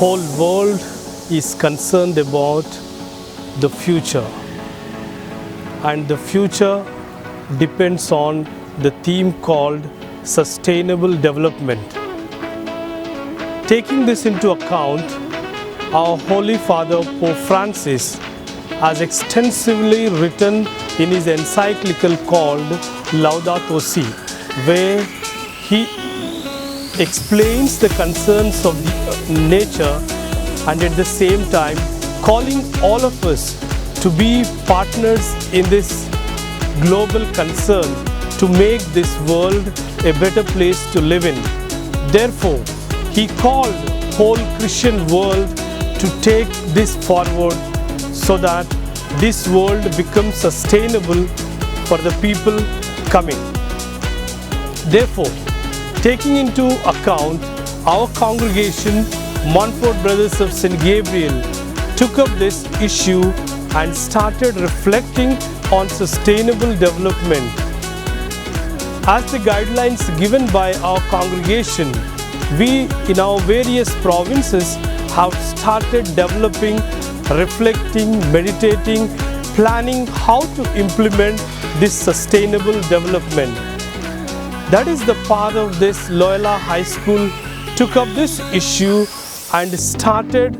whole world is concerned about the future, and the future depends on the theme called sustainable development. Taking this into account, our Holy Father Pope Francis has extensively written in his encyclical called Laudato Si, where he explains the concerns of the nature and at the same time calling all of us to be partners in this global concern to make this world a better place to live in. Therefore, he called whole Christian world to take this forward so that this world becomes sustainable for the people coming. Therefore, taking into account, our congregation, Montfort Brothers of St. Gabriel, took up this issue and started reflecting on sustainable development. As the guidelines given by our congregation, we in our various provinces have started developing, reflecting, meditating, planning how to implement this sustainable development. That is the path of this Loyola High School took up this issue and started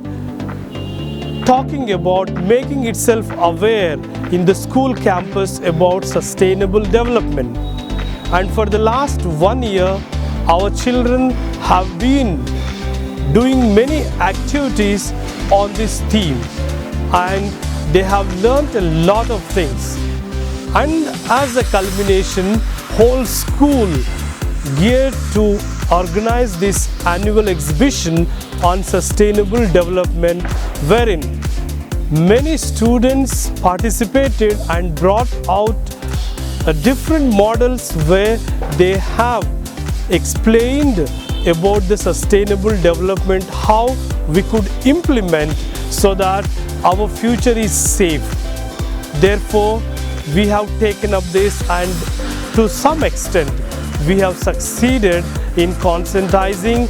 talking about making itself aware in the school campus about sustainable development. And for the last 1 year, our children have been doing many activities on this theme, and they have learnt a lot of things. And as a culmination, whole school geared to organize this annual exhibition on sustainable development, wherein many students participated and brought out different models where they have explained about the sustainable development, how we could implement so that our future is safe. Therefore, we have taken up this, and to some extent we have succeeded in conscientizing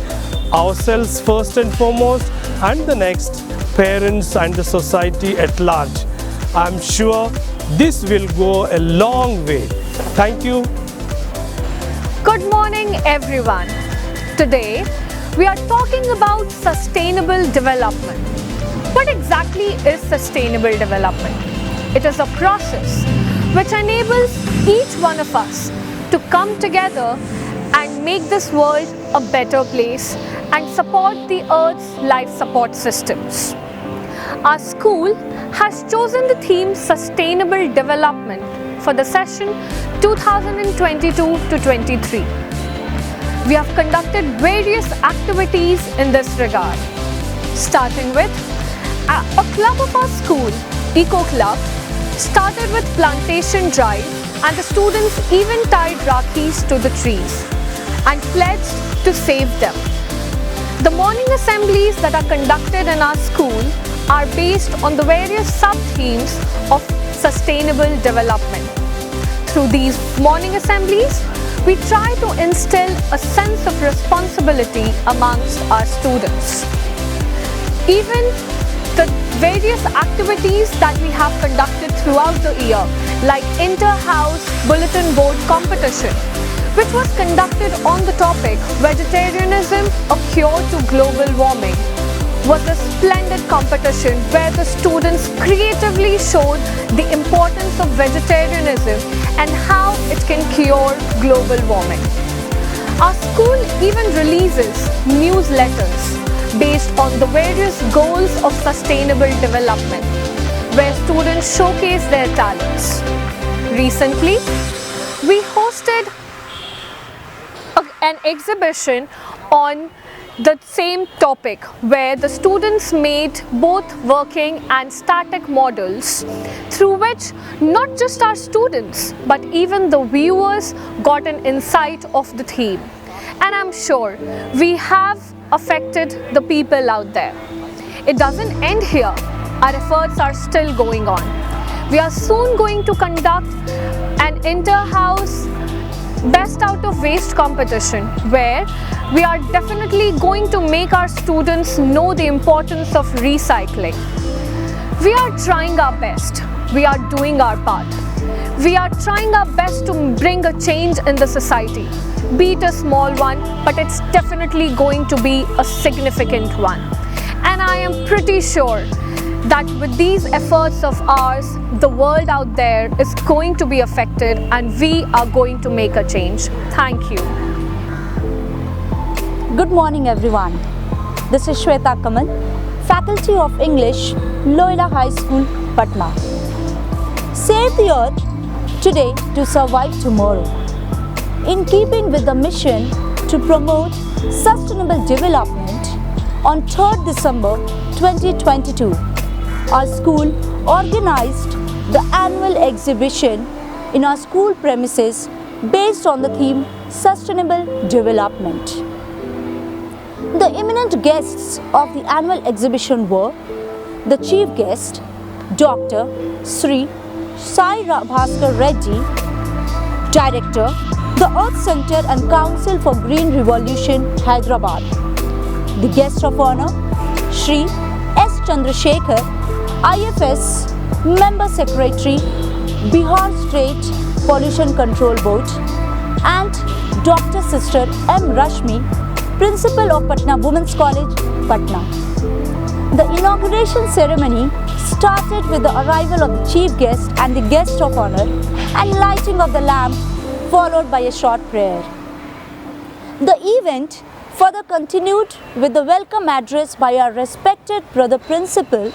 ourselves first and foremost, and the next parents and the society at large. I am sure this will go a long way. Thank you. Good morning, everyone. Today we are talking about sustainable development. What exactly is sustainable development? It is a process which enables each one of us to come together and make this world a better place and support the Earth's life support systems. Our school has chosen the theme Sustainable Development for the session 2022-23. We have conducted various activities in this regard, starting with a club of our school, Eco Club, started with plantation drive, and the students even tied Rakhis to the trees and pledged to save them. The morning assemblies that are conducted in our school are based on the various sub-themes of sustainable development. Through these morning assemblies, we try to instill a sense of responsibility amongst our students. Even the various activities that we have conducted throughout the year, like inter-house bulletin board competition, which was conducted on the topic Vegetarianism, a Cure to Global Warming, was a splendid competition where the students creatively showed the importance of vegetarianism and how it can cure global warming. Our school even releases newsletters based on the various goals of sustainable development, where students showcase their talents. Recently, we hosted an exhibition on the same topic, where the students made both working and static models, through which not just our students but even the viewers got an insight of the theme. And I'm sure we have affected the people out there. It doesn't end here. Our efforts are still going on. We are soon going to conduct an inter-house best out of waste competition, where we are definitely going to make our students know the importance of recycling. We are trying our best. We are doing our part. We are trying our best to bring a change in the society. Be it a small one, but it's definitely going to be a significant one. And I am pretty sure that with these efforts of ours, the world out there is going to be affected and we are going to make a change. Thank you. Good morning everyone. This is Shweta Kamal, Faculty of English, Loyola High School, Patna. Save the earth today to survive tomorrow. In keeping with the mission to promote sustainable development, on 3rd December 2022, our school organized the annual exhibition in our school premises based on the theme Sustainable Development. The eminent guests of the annual exhibition were the chief guest, Dr. Sri Sai Bhaskar Reddy, Director, the Earth Center and Council for Green Revolution, Hyderabad. The guest of honor, Sri S. Chandrasekhar, IFS Member Secretary, Bihar State Pollution Control Board, and Dr. Sister M. Rashmi, Principal of Patna Women's College, Patna. The inauguration ceremony started with the arrival of the chief guest and the guest of honor and lighting of the lamp, followed by a short prayer. The event further continued with the welcome address by our respected Brother Principal,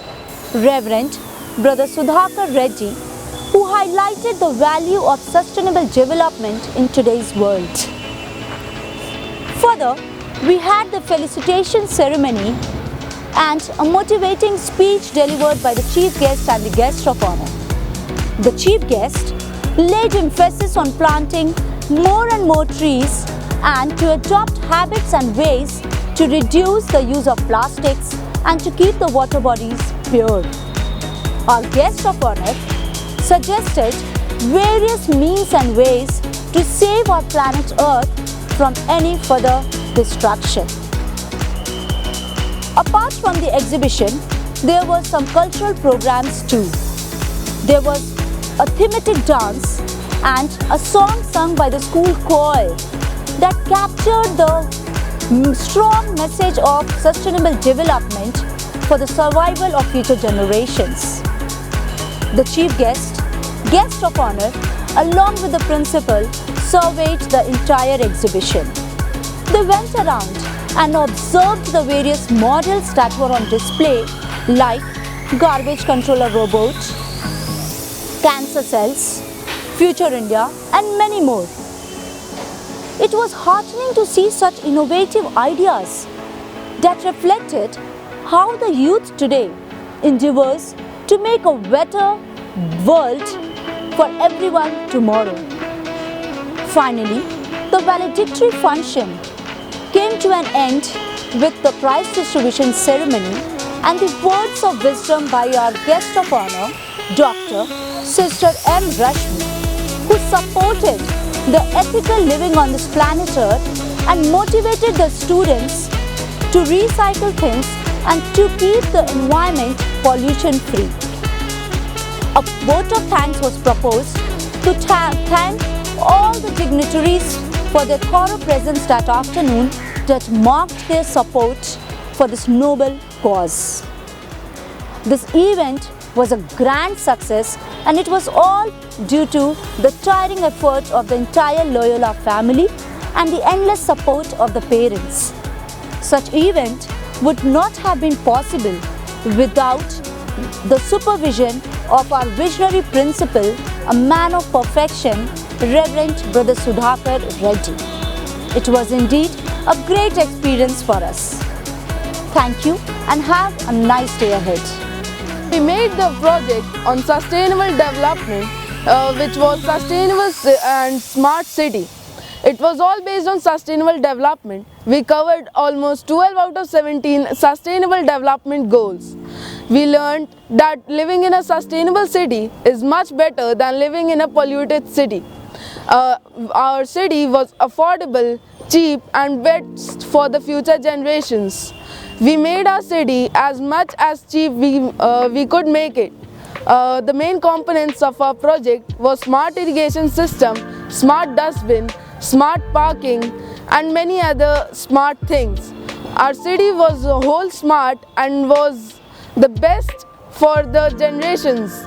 Reverend Brother Sudhakar Reddy, who highlighted the value of sustainable development in today's world. Further, we had the felicitation ceremony and a motivating speech delivered by the chief guest and the guest of honor. The chief guest laid emphasis on planting more and more trees and to adopt habits and ways to reduce the use of plastics and to keep the water bodies pure. Our guest of honor suggested various means and ways to save our planet Earth from any further destruction. Apart from the exhibition, there were some cultural programs too. There was a thematic dance and a song sung by the school choir that captured the strong message of sustainable development for the survival of future generations. The chief guest of honor, along with the principal, surveyed the entire exhibition. They went around and observed the various models that were on display, like garbage controller robot, cancer cells, Future India, and many more. It was heartening to see such innovative ideas that reflected how the youth today endeavors to make a better world for everyone tomorrow. Finally, the valedictory function came to an end with the prize distribution ceremony and the words of wisdom by our guest of honor, Dr. Sister M. Rashmi, who supported the ethical living on this planet Earth and motivated the students to recycle things and to keep the environment pollution free. A vote of thanks was proposed to thank all the dignitaries for their thorough presence that afternoon that marked their support for this noble cause. This event was a grand success and it was all due to the tiring effort of the entire Loyola family and the endless support of the parents. Such event would not have been possible without the supervision of our visionary principal, a man of perfection, Reverend Brother Sudhakar Reddy. It was indeed a great experience for us. Thank you and have a nice day ahead. We made the project on sustainable development, which was sustainable and smart city. It was all based on sustainable development. We covered almost 12 out of 17 sustainable development goals. We learned that living in a sustainable city is much better than living in a polluted city. our city was affordable, cheap and best for the future generations. We made our city as much as cheap we could make it. The main components of our project was smart irrigation system, smart dustbin, smart parking and many other smart things. Our city was whole smart and was the best for the generations.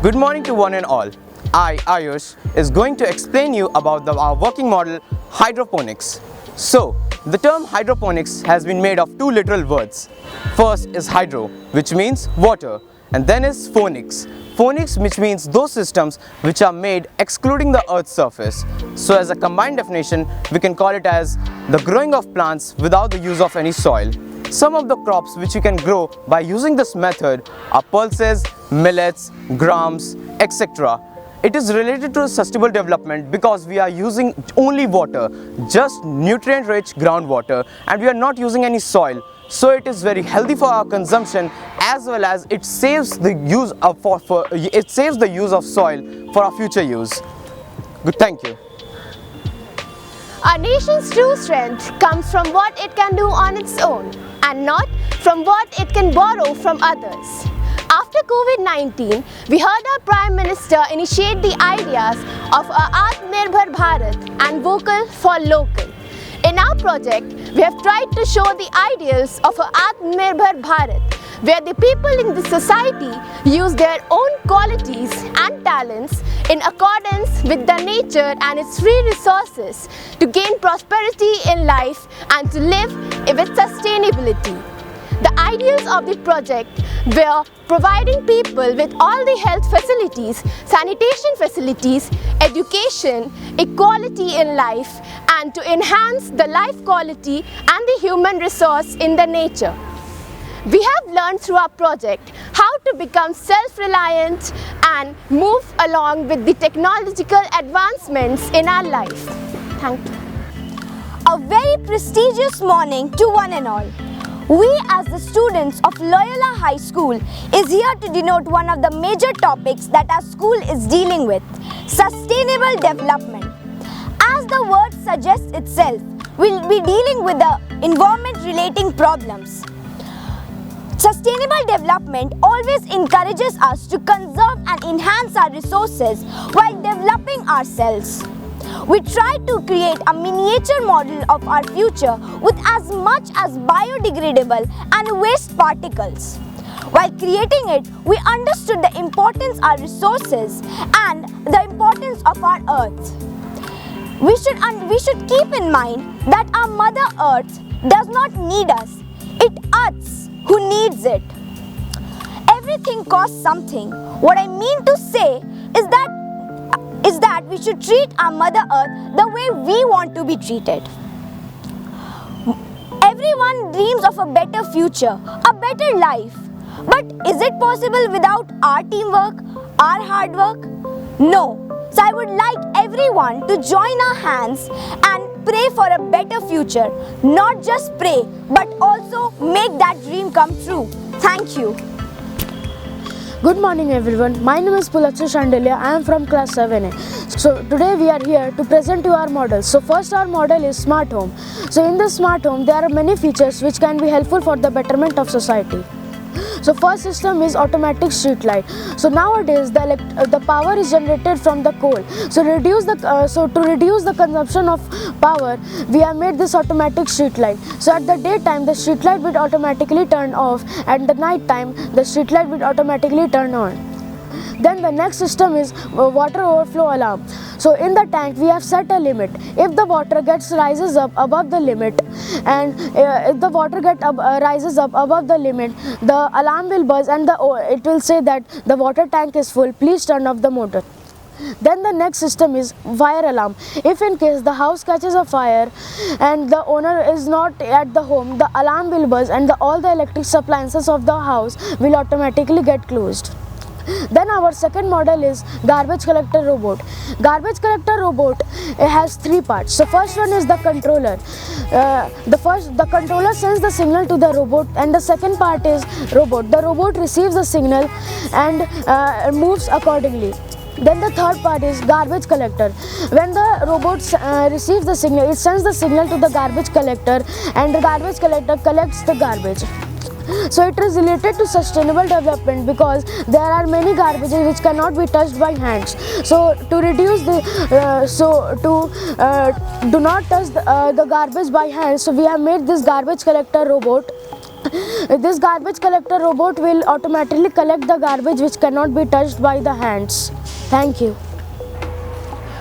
Good morning to one and all. I, Ayush, is going to explain you about our working model, hydroponics. So, the term hydroponics has been made of two literal words. First is hydro, which means water, and then is phonics. Phonics, which means those systems which are made excluding the earth's surface. So as a combined definition, we can call it as the growing of plants without the use of any soil. Some of the crops which you can grow by using this method are pulses, millets, grams, etc. It is related to sustainable development because we are using only water, just nutrient-rich groundwater, and we are not using any soil. So it is very healthy for our consumption, as well as it saves the use of soil for our future use. Good, thank you. A nation's true strength comes from what it can do on its own and not from what it can borrow from others. After COVID-19, we heard our Prime Minister initiate the ideas of a Atmanirbhar Bharat and Vocal for Local. In our project, we have tried to show the ideals of a Atmanirbhar Bharat, where the people in the society use their own qualities and talents in accordance with the nature and its free resources to gain prosperity in life and to live with sustainability. The ideals of the project were providing people with all the health facilities, sanitation facilities, education, equality in life, and to enhance the life quality and the human resource in the nature. We have learned through our project how to become self-reliant and move along with the technological advancements in our life. Thank you. A very prestigious morning to one and all. We as the students of Loyola High School is here to denote one of the major topics that our school is dealing with, sustainable development. As the word suggests itself, we'll be dealing with the environment relating problems. Sustainable development always encourages us to conserve and enhance our resources while developing ourselves. We try to create a miniature model of our future with as much as biodegradable and waste particles. While creating it, we understood the importance of our resources and the importance of our earth. We should keep in mind that our Mother Earth does not need us. It's us who needs it. Everything costs something. What I mean to say is that we should treat our Mother Earth the way we want to be treated. Everyone dreams of a better future, a better life. But is it possible without our teamwork, our hard work? No. So I would like everyone to join our hands and pray for a better future. Not just pray, but also make that dream come true. Thank you. Good morning everyone, my name is Pulatsu Shandelia, I am from class 7A. So today we are here to present you our model. So first our model is smart home. So in this smart home there are many features which can be helpful for the betterment of society. So first system is automatic street light. So nowadays the power is generated from the coal. So to reduce the consumption of power, we have made this automatic street light. So at the daytime the street light will automatically turn off, and the night time the street light will automatically turn on. Then the next system is water overflow alarm. So in the tank we have set a limit. If the water rises up above the limit, and if the water rises up above the limit, the alarm will buzz and it will say that the water tank is full, please turn off the motor. Then the next system is fire alarm. If in case the house catches a fire and the owner is not at the home, the alarm will buzz and all the electric appliances of the house will automatically get closed. Then our second model is garbage collector robot. Garbage collector robot has three parts. So first one is the controller. The controller sends the signal to the robot, and the second part is robot. The robot receives the signal and moves accordingly. Then the third part is garbage collector. When the robot receives the signal, it sends the signal to the garbage collector, and the garbage collector collects the garbage. So it is related to sustainable development because there are many garbages which cannot be touched by hands. So to reduce the do not touch the garbage by hands, so we have made this garbage collector robot. This garbage collector robot will automatically collect the garbage which cannot be touched by the hands. Thank you.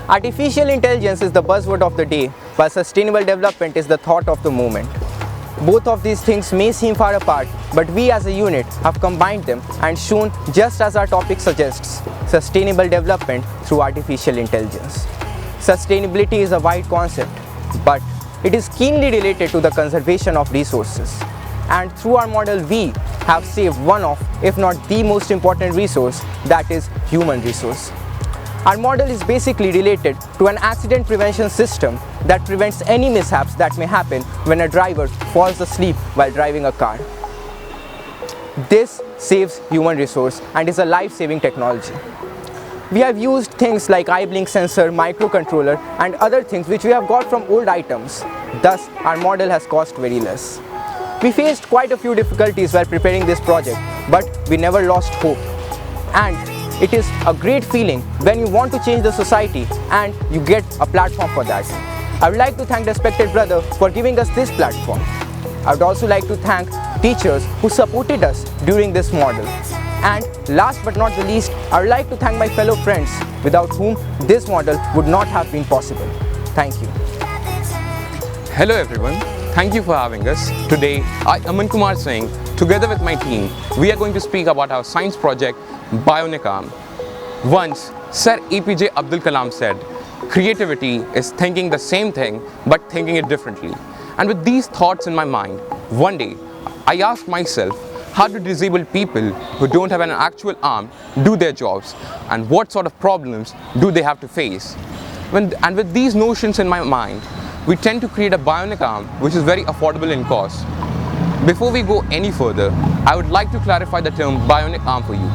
Artificial intelligence is the buzzword of the day, while sustainable development is the thought of the moment. Both of these things may seem far apart, but we as a unit have combined them and shown, just as our topic suggests, sustainable development through artificial intelligence. Sustainability is a wide concept, but it is keenly related to the conservation of resources. And through our model, we have saved one of, if not the most important resource, that is human resource. Our model is basically related to an accident prevention system that prevents any mishaps that may happen when a driver falls asleep while driving a car. This saves human resource and is a life-saving technology. We have used things like eye blink sensor, microcontroller and other things which we have got from old items. Thus, our model has cost very less. We faced quite a few difficulties while preparing this project, but we never lost hope. And it is a great feeling when you want to change the society and you get a platform for that. I would like to thank respected brother for giving us this platform. I would also like to thank teachers who supported us during this model. And last but not the least, I would like to thank my fellow friends without whom this model would not have been possible. Thank you. Hello everyone, thank you for having us. Today, I, Aman Kumar Singh, together with my team, we are going to speak about our science project, Bionic Arm. Once, Sir APJ Abdul Kalam said, creativity is thinking the same thing but thinking it differently. And with these thoughts in my mind, one day, I asked myself, how do disabled people who don't have an actual arm do their jobs, and what sort of problems do they have to face? And with these notions in my mind, we tend to create a bionic arm which is very affordable in cost. Before we go any further, I would like to clarify the term bionic arm for you.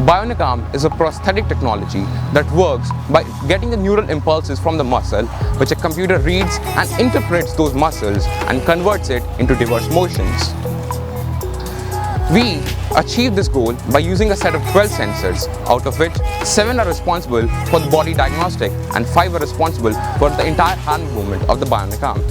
Bionic arm is a prosthetic technology that works by getting the neural impulses from the muscle, which a computer reads and interprets those muscles and converts it into diverse motions. We achieve this goal by using a set of 12 sensors, out of which 7 are responsible for the body diagnostic and 5 are responsible for the entire hand movement of the bionic arm.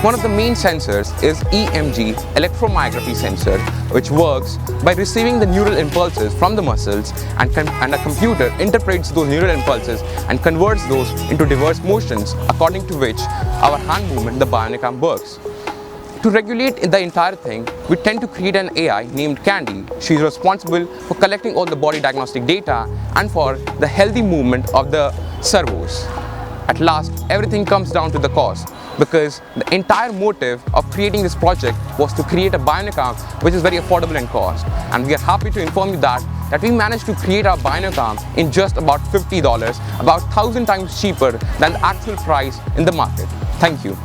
One of the main sensors is EMG, electromyography sensor, which works by receiving the neural impulses from the muscles, and a computer interprets those neural impulses and converts those into diverse motions, according to which our hand movement, the bionic arm, works. To regulate the entire thing, we tend to create an AI named Candy. She is responsible for collecting all the body diagnostic data and for the healthy movement of the servos. At last, everything comes down to the cost, because the entire motive of creating this project was to create a bionic arm which is very affordable in cost. And we are happy to inform you that we managed to create our bionic arm in just about $50, about 1,000 times cheaper than the actual price in the market. Thank you.